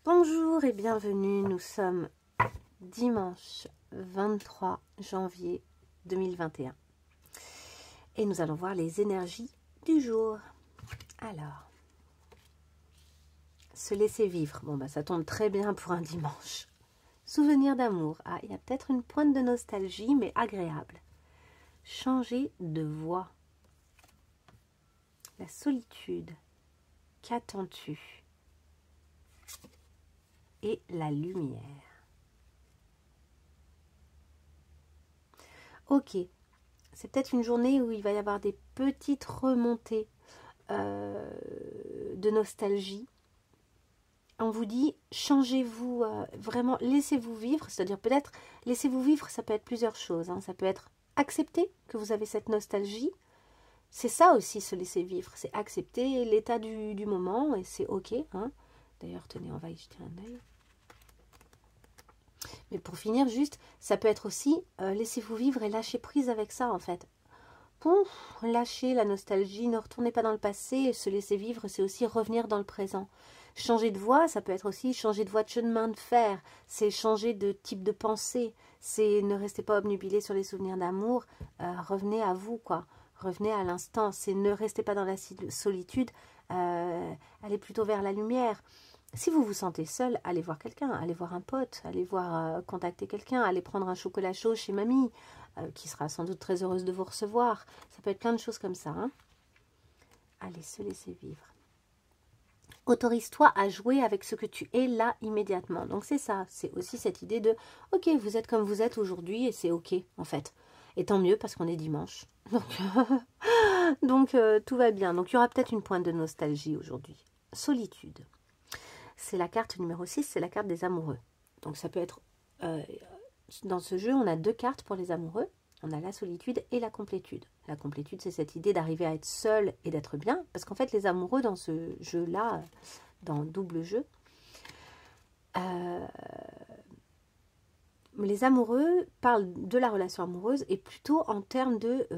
Bonjour et bienvenue, nous sommes dimanche 23 janvier 2021 et nous allons voir les énergies du jour. Alors, se laisser vivre, bon bah ça tombe très bien pour un dimanche. Souvenir d'amour, ah il y a peut-être une pointe de nostalgie mais agréable. Changer de voix, la solitude, qu'attends-tu? Et la lumière. Ok, c'est peut-être une journée où il va y avoir des petites remontées de nostalgie. On vous dit, changez-vous, vraiment, laissez-vous vivre, c'est-à-dire peut-être, laissez-vous vivre, ça peut être plusieurs choses. Hein. Ça peut être accepter que vous avez cette nostalgie. C'est ça aussi, se laisser vivre, c'est accepter l'état du moment et c'est ok. Hein. D'ailleurs, tenez, on va y jeter un œil. Mais pour finir, juste, ça peut être aussi laissez-vous vivre et lâcher prise avec ça, en fait. Pouf, lâcher la nostalgie, ne retournez pas dans le passé, se laisser vivre, c'est aussi revenir dans le présent. Changer de voie, ça peut être aussi changer de voie de chemin de fer, c'est changer de type de pensée, c'est ne restez pas obnubilé sur les souvenirs d'amour, revenez à vous, quoi. Revenez à l'instant, c'est ne restez pas dans la solitude, allez plutôt vers la lumière. Si vous vous sentez seul, allez voir quelqu'un, allez voir un pote, allez voir contacter quelqu'un, allez prendre un chocolat chaud chez mamie, qui sera sans doute très heureuse de vous recevoir. Ça peut être plein de choses comme ça. Hein. Allez, se laisser vivre. Autorise-toi à jouer avec ce que tu es là immédiatement. Donc c'est ça, c'est aussi cette idée de « Ok, vous êtes comme vous êtes aujourd'hui et c'est ok en fait. » Et tant mieux parce qu'on est dimanche. Donc tout va bien. Donc il y aura peut-être une pointe de nostalgie aujourd'hui. Solitude. C'est la carte numéro 6, c'est la carte des amoureux. Donc ça peut être... dans ce jeu, on a deux cartes pour les amoureux. On a la solitude et la complétude. La complétude, c'est cette idée d'arriver à être seul et d'être bien. Parce qu'en fait, les amoureux dans ce jeu-là, dans le double jeu, les amoureux parlent de la relation amoureuse et plutôt en termes de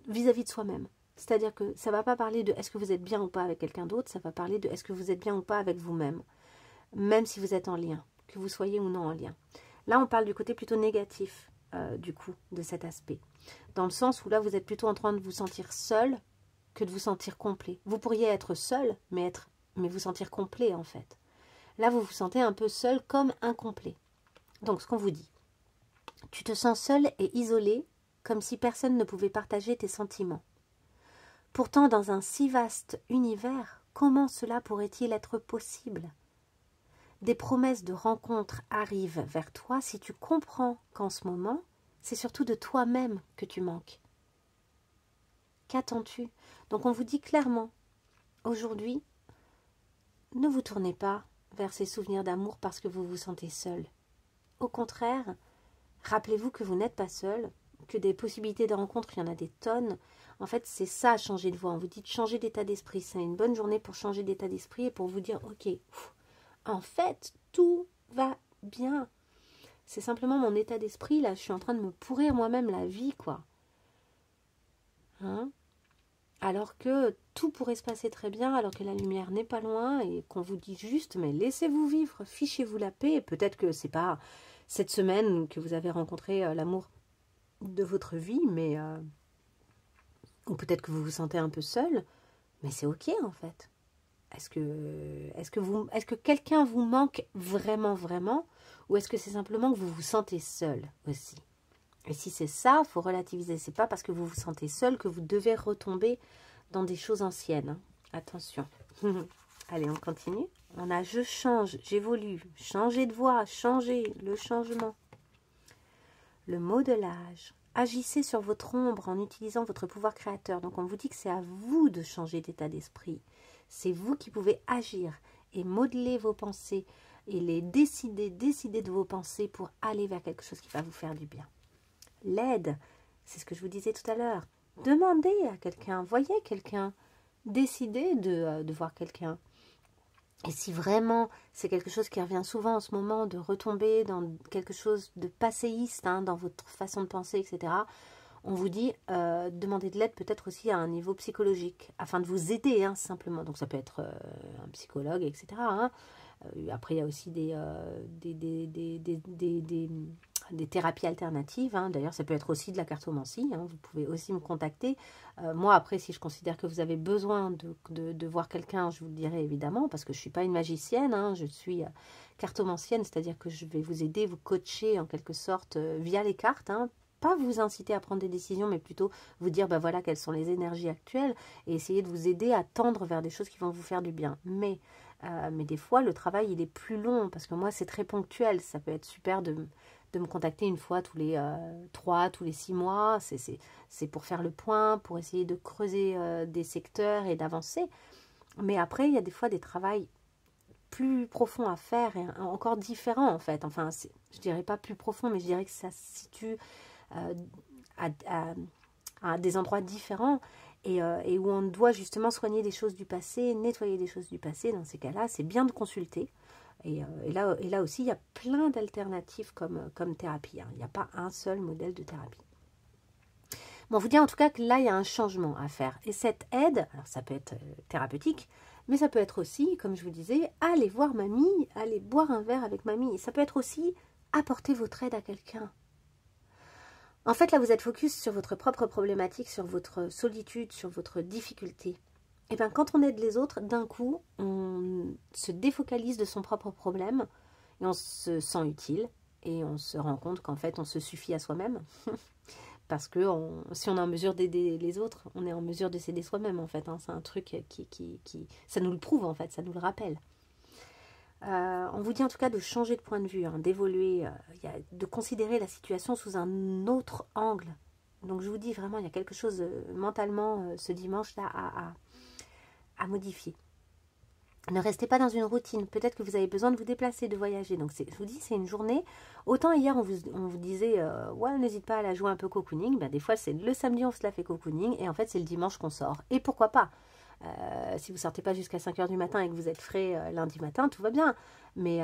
vis-à-vis de soi-même. C'est-à-dire que ça ne va pas parler de est-ce que vous êtes bien ou pas avec quelqu'un d'autre, ça va parler de est-ce que vous êtes bien ou pas avec vous-même, même si vous êtes en lien, que vous soyez ou non en lien. Là, on parle du côté plutôt négatif, du coup, de cet aspect. Dans le sens où là, vous êtes plutôt en train de vous sentir seul que de vous sentir complet. Vous pourriez être seul, mais vous sentir complet, en fait. Là, vous vous sentez un peu seul comme incomplet. Donc, ce qu'on vous dit, tu te sens seul et isolé, comme si personne ne pouvait partager tes sentiments. Pourtant, dans un si vaste univers, comment cela pourrait-il être possible ? Des promesses de rencontres arrivent vers toi si tu comprends qu'en ce moment, c'est surtout de toi-même que tu manques. Qu'attends-tu? Donc on vous dit clairement, aujourd'hui, ne vous tournez pas vers ces souvenirs d'amour parce que vous vous sentez seul. Au contraire, rappelez-vous que vous n'êtes pas seul, que des possibilités de rencontre, il y en a des tonnes. En fait, c'est ça, changer de voie. On vous dit de changer d'état d'esprit. C'est une bonne journée pour changer d'état d'esprit et pour vous dire, ok, en fait, tout va bien. C'est simplement mon état d'esprit, là, je suis en train de me pourrir moi-même la vie, quoi. Hein? Alors que tout pourrait se passer très bien, alors que la lumière n'est pas loin et qu'on vous dit juste, mais laissez-vous vivre, fichez-vous la paix. Peut-être que c'est pas cette semaine que vous avez rencontré l'amour de votre vie, mais ou peut-être que vous vous sentez un peu seul, mais c'est ok en fait. Est-ce que quelqu'un vous manque vraiment, vraiment, ou est-ce que c'est simplement que vous vous sentez seul aussi? Et si c'est ça, il faut relativiser. C'est pas parce que vous vous sentez seul que vous devez retomber dans des choses anciennes. Hein. Attention. Allez, on continue. On a je change, j'évolue, changer de voie, changer, le changement. Le modelage. Agissez sur votre ombre en utilisant votre pouvoir créateur. Donc on vous dit que c'est à vous de changer d'état d'esprit. C'est vous qui pouvez agir et modeler vos pensées et les décider de vos pensées pour aller vers quelque chose qui va vous faire du bien. L'aide, c'est ce que je vous disais tout à l'heure. Demandez à quelqu'un, voyez quelqu'un, décidez de voir quelqu'un. Et si vraiment c'est quelque chose qui revient souvent en ce moment, de retomber dans quelque chose de passéiste, hein, dans votre façon de penser, etc., on vous dit demandez de l'aide peut-être aussi à un niveau psychologique, afin de vous aider, hein, simplement. Donc ça peut être un psychologue, etc. Hein. Après, il y a aussi des thérapies alternatives. Hein. D'ailleurs, ça peut être aussi de la cartomancie. Hein. Vous pouvez aussi me contacter. Moi, après, si je considère que vous avez besoin de voir quelqu'un, je vous le dirai évidemment, parce que je ne suis pas une magicienne. Hein. Je suis cartomancienne, c'est-à-dire que je vais vous aider, vous coacher en quelque sorte via les cartes. Hein. Pas vous inciter à prendre des décisions, mais plutôt vous dire, ben voilà, quelles sont les énergies actuelles et essayer de vous aider à tendre vers des choses qui vont vous faire du bien. Mais des fois, le travail, il est plus long, parce que moi, c'est très ponctuel. Ça peut être super de me contacter une fois tous les 3, tous les 6 mois. C'est pour faire le point, pour essayer de creuser des secteurs et d'avancer. Mais après, il y a des fois des travails plus profonds à faire et encore différents, en fait. Enfin, je dirais pas plus profond, mais je dirais que ça se situe à des endroits différents et où on doit justement soigner des choses du passé, nettoyer des choses du passé. Dans ces cas-là, c'est bien de consulter. Et là aussi, il y a plein d'alternatives comme thérapie. Hein. Il n'y a pas un seul modèle de thérapie. Bon, on vous dit en tout cas que là, il y a un changement à faire. Et cette aide, alors ça peut être thérapeutique, mais ça peut être aussi, comme je vous disais, aller voir mamie, aller boire un verre avec mamie. Ça peut être aussi apporter votre aide à quelqu'un. En fait, là, vous êtes focus sur votre propre problématique, sur votre solitude, sur votre difficulté. Et bien, quand on aide les autres, d'un coup, on se défocalise de son propre problème et on se sent utile et on se rend compte qu'en fait, on se suffit à soi-même. Parce que si on est en mesure d'aider les autres, on est en mesure de s'aider soi-même, en fait. Hein. C'est un truc qui... Ça nous le prouve, en fait, ça nous le rappelle. On vous dit en tout cas de changer de point de vue, hein, d'évoluer, de considérer la situation sous un autre angle. Donc je vous dis vraiment, il y a quelque chose mentalement ce dimanche-là à modifier. Ne restez pas dans une routine. Peut-être que vous avez besoin de vous déplacer, de voyager. Donc je vous dis, c'est une journée. Autant hier, on vous disait, ouais, n'hésite pas à la jouer un peu cocooning. Ben, des fois, c'est le samedi, on se la fait cocooning. Et en fait, c'est le dimanche qu'on sort. Et pourquoi pas si vous ne sortez pas jusqu'à 5 h du matin et que vous êtes frais lundi matin, tout va bien. Mais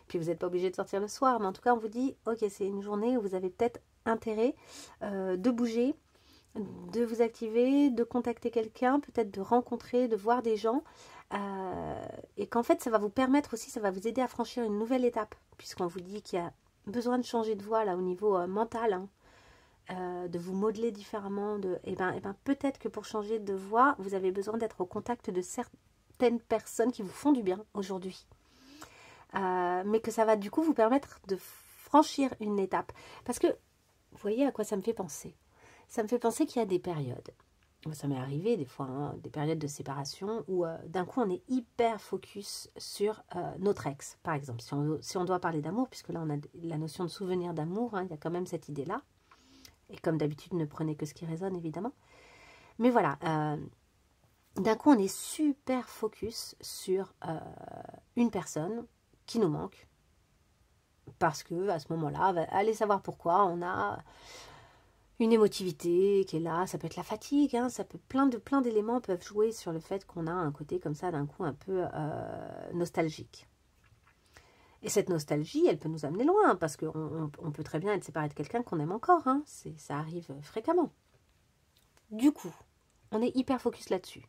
puis vous n'êtes pas obligé de sortir le soir. Mais en tout cas, on vous dit, ok, c'est une journée où vous avez peut-être intérêt de bouger, de vous activer, de contacter quelqu'un, peut-être de rencontrer, de voir des gens. Et qu'en fait, ça va vous permettre aussi, ça va vous aider à franchir une nouvelle étape. Puisqu'on vous dit qu'il y a besoin de changer de voie là au niveau mental, hein. De vous modeler différemment, et ben, peut-être que pour changer de voie, vous avez besoin d'être au contact de certaines personnes qui vous font du bien aujourd'hui. Mais que ça va du coup vous permettre de franchir une étape. Parce que, vous voyez à quoi ça me fait penser? Ça me fait penser qu'il y a des périodes. Ça m'est arrivé des fois, hein, des périodes de séparation où d'un coup on est hyper focus sur notre ex, par exemple. Si on doit parler d'amour, puisque là on a la notion de souvenir d'amour, hein, il y a quand même cette idée-là. Et comme d'habitude, ne prenez que ce qui résonne, évidemment. Mais voilà, d'un coup, on est super focus sur une personne qui nous manque. Parce que à ce moment-là, allez savoir pourquoi, on a une émotivité qui est là. Ça peut être la fatigue, hein, ça peut plein d'éléments peuvent jouer sur le fait qu'on a un côté comme ça, d'un coup, un peu nostalgique. Et cette nostalgie, elle peut nous amener loin, parce qu'on peut très bien être séparé de quelqu'un qu'on aime encore. Hein, ça arrive fréquemment. Du coup, on est hyper focus là-dessus.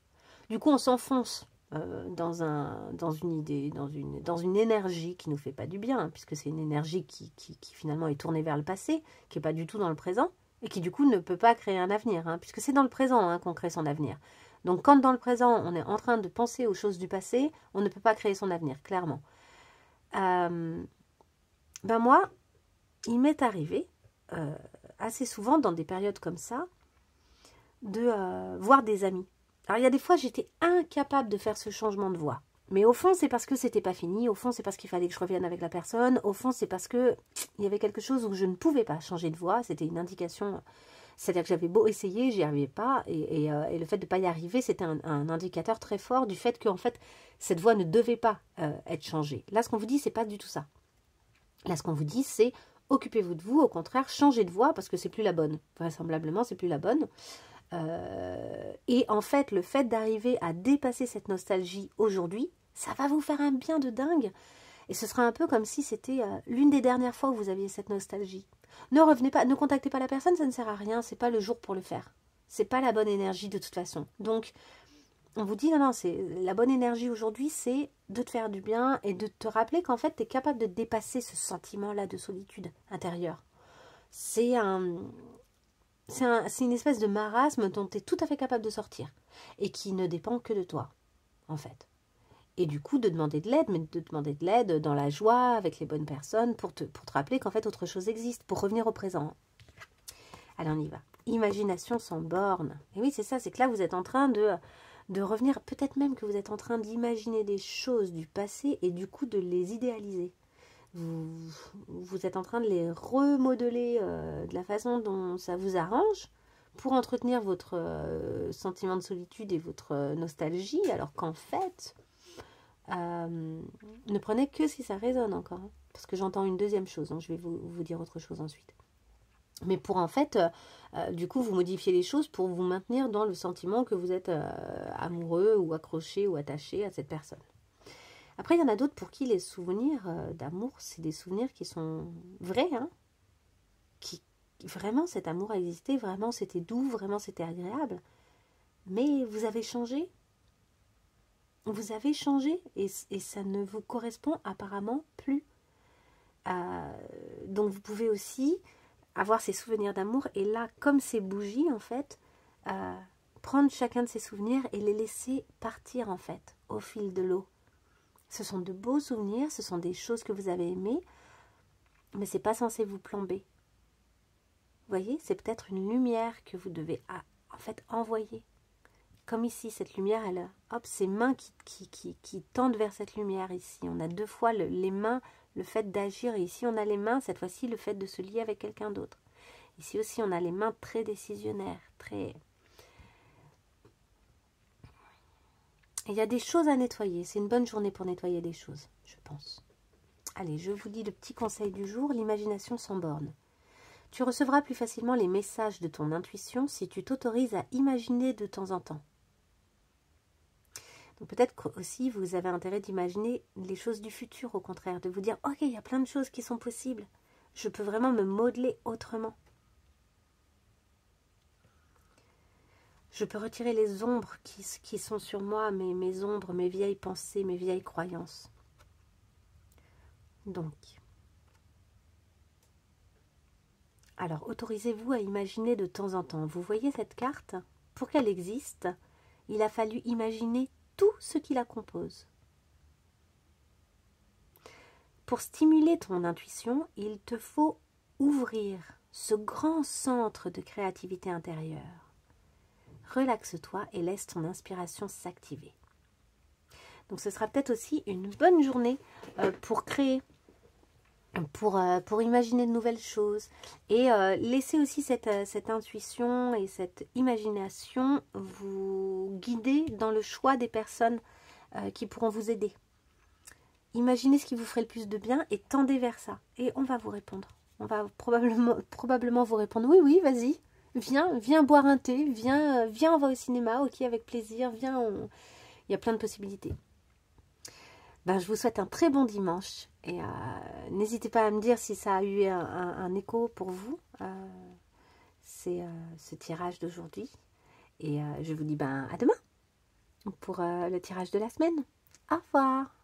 Du coup, on s'enfonce dans une idée, dans une énergie qui ne nous fait pas du bien, hein, puisque c'est une énergie qui finalement est tournée vers le passé, qui n'est pas du tout dans le présent, et qui du coup ne peut pas créer un avenir, hein, puisque c'est dans le présent, hein, qu'on crée son avenir. Donc quand dans le présent, on est en train de penser aux choses du passé, on ne peut pas créer son avenir, clairement. Moi, il m'est arrivé assez souvent dans des périodes comme ça de voir des amis. Alors il y a des fois j'étais incapable de faire ce changement de voix, mais au fond c'est parce que c'était pas fini, au fond c'est parce qu'il fallait que je revienne avec la personne, au fond c'est parce que il y avait quelque chose où je ne pouvais pas changer de voix, c'était une indication, c'est-à-dire que j'avais beau essayer, j'y arrivais pas, et le fait de ne pas y arriver, c'était un indicateur très fort du fait que en fait cette voix ne devait pas être changée. Là ce qu'on vous dit c'est pas du tout ça. Là ce qu'on vous dit c'est occupez-vous de vous, au contraire changez de voix parce que c'est plus la bonne, vraisemblablement c'est plus la bonne. Et en fait, le fait d'arriver à dépasser cette nostalgie aujourd'hui, ça va vous faire un bien de dingue. Et ce sera un peu comme si c'était l'une des dernières fois où vous aviez cette nostalgie. Ne revenez pas, ne contactez pas la personne, ça ne sert à rien, c'est pas le jour pour le faire. C'est pas la bonne énergie de toute façon. Donc, on vous dit, non, c'est la bonne énergie aujourd'hui, c'est de te faire du bien et de te rappeler qu'en fait, tu es capable de dépasser ce sentiment-là de solitude intérieure. C'est une espèce de marasme dont tu es tout à fait capable de sortir et qui ne dépend que de toi, en fait. Et du coup, de demander de l'aide, mais de demander de l'aide dans la joie, avec les bonnes personnes, pour te rappeler qu'en fait, autre chose existe, pour revenir au présent. Allez, on y va. Imagination sans borne. Et oui, c'est ça, c'est que là, vous êtes en train de revenir, peut-être même que vous êtes en train d'imaginer des choses du passé et du coup de les idéaliser. Vous êtes en train de les remodeler de la façon dont ça vous arrange pour entretenir votre sentiment de solitude et votre nostalgie, alors qu'en fait, ne prenez que si ça résonne encore. Hein, parce que j'entends une deuxième chose, donc je vais vous dire autre chose ensuite. Mais pour en fait, du coup, vous modifiez les choses pour vous maintenir dans le sentiment que vous êtes amoureux ou accroché ou attaché à cette personne. Après, il y en a d'autres pour qui les souvenirs d'amour, c'est des souvenirs qui sont vrais, hein, qui vraiment cet amour a existé, vraiment c'était doux, vraiment c'était agréable. Mais vous avez changé. Vous avez changé et ça ne vous correspond apparemment plus. Donc vous pouvez aussi avoir ces souvenirs d'amour et là, comme ces bougies en fait, prendre chacun de ces souvenirs et les laisser partir en fait au fil de l'eau. Ce sont de beaux souvenirs, ce sont des choses que vous avez aimées, mais c'est pas censé vous plomber. Vous voyez, c'est peut-être une lumière que vous devez en fait envoyer. Comme ici, cette lumière, elle, hop, ces mains qui tendent vers cette lumière ici. On a deux fois les mains, le fait d'agir. Et ici, on a les mains, cette fois-ci, le fait de se lier avec quelqu'un d'autre. Ici aussi, on a les mains très décisionnaires, très... Il y a des choses à nettoyer. C'est une bonne journée pour nettoyer des choses, je pense. Allez, je vous dis le petit conseil du jour, l'imagination sans borne. Tu recevras plus facilement les messages de ton intuition si tu t'autorises à imaginer de temps en temps. Donc peut-être aussi vous avez intérêt d'imaginer les choses du futur, au contraire, de vous dire « Ok, il y a plein de choses qui sont possibles. Je peux vraiment me modeler autrement. » Je peux retirer les ombres qui sont sur moi, mes ombres, mes vieilles pensées, mes vieilles croyances. Donc, alors autorisez-vous à imaginer de temps en temps. Vous voyez cette carte? Pour qu'elle existe, il a fallu imaginer tout ce qui la compose. Pour stimuler ton intuition, il te faut ouvrir ce grand centre de créativité intérieure. Relaxe-toi et laisse ton inspiration s'activer. Donc ce sera peut-être aussi une bonne journée pour créer, pour imaginer de nouvelles choses et laisser aussi cette intuition et cette imagination vous guider dans le choix des personnes qui pourront vous aider. Imaginez ce qui vous ferait le plus de bien et tendez vers ça. Et on va vous répondre. On va probablement vous répondre, oui, vas-y. Viens boire un thé, viens, on va au cinéma, ok, avec plaisir, il y a plein de possibilités. Ben, je vous souhaite un très bon dimanche et n'hésitez pas à me dire si ça a eu un écho pour vous, c'est ce tirage d'aujourd'hui. Et je vous dis à demain pour le tirage de la semaine. Au revoir.